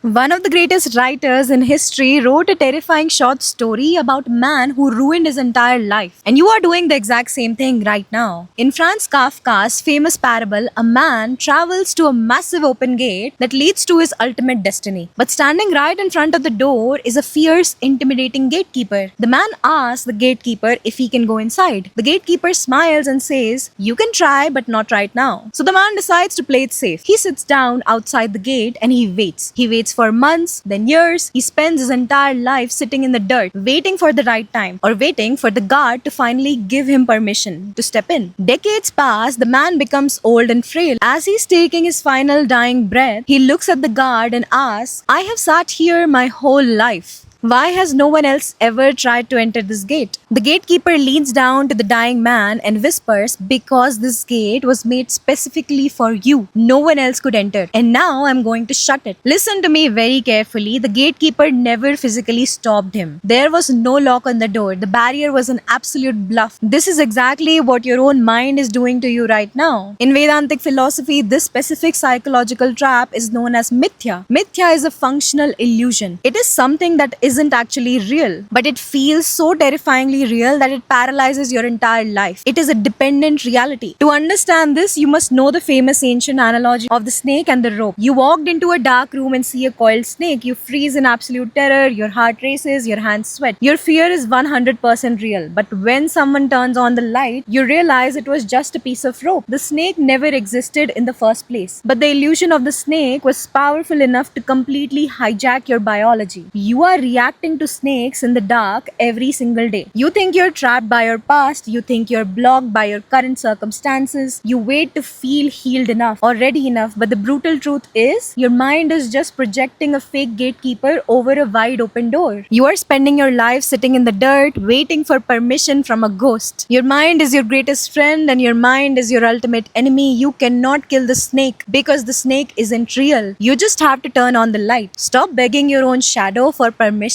One of the greatest writers in history wrote a terrifying short story about a man who ruined his entire life. And you are doing the exact same thing right now. In Franz Kafka's famous parable, a man travels to a massive open gate that leads to his ultimate destiny. But standing right in front of the door is a fierce, intimidating gatekeeper. The man asks the gatekeeper if he can go inside. The gatekeeper smiles and says, "You can try, but not right now." So the man decides to play it safe. He sits down outside the gate and he waits. He waits for months, then years. He spends his entire life sitting in the dirt, waiting for the right time, or waiting for the guard to finally give him permission to step in. Decades pass, the man becomes old and frail. As he's taking his final dying breath, he looks at the guard and asks, "I have sat here my whole life. Why has no one else ever tried to enter this gate?" The gatekeeper leans down to the dying man and whispers, "Because this gate was made specifically for you. No one else could enter. And now I'm going to shut it." Listen to me very carefully. The gatekeeper never physically stopped him. There was no lock on the door. The barrier was an absolute bluff. This is exactly what your own mind is doing to you right now. In Vedantic philosophy, this specific psychological trap is known as mithya. Mithya is a functional illusion. It is something that isn't actually real, but it feels so terrifyingly real that it paralyzes your entire life. It is a dependent reality. To understand this, you must know the famous ancient analogy of the snake and the rope. You walked into a dark room and see a coiled snake. You freeze in absolute terror, your heart races, your hands sweat. Your fear is 100% real. But when someone turns on the light, you realize it was just a piece of rope. The snake never existed in the first place. But the illusion of the snake was powerful enough to completely hijack your biology. You are reacting to snakes in the dark every single day. You think you're trapped by your past, you think you're blocked by your current circumstances, you wait to feel healed enough or ready enough, but the brutal truth is, your mind is just projecting a fake gatekeeper over a wide open door. You are spending your life sitting in the dirt, waiting for permission from a ghost. Your mind is your greatest friend and your mind is your ultimate enemy. You cannot kill the snake because the snake isn't real. You just have to turn on the light. Stop begging your own shadow for permission.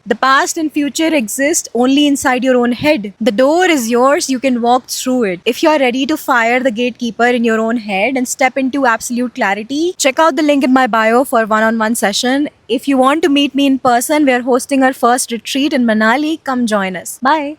The past and future exist only inside your own head. The door is yours, you can walk through it. If you are ready to fire the gatekeeper in your own head and step into absolute clarity, check out the link in my bio for one-on-one session. If you want to meet me in person, we are hosting our first retreat in Manali. Come join us. Bye.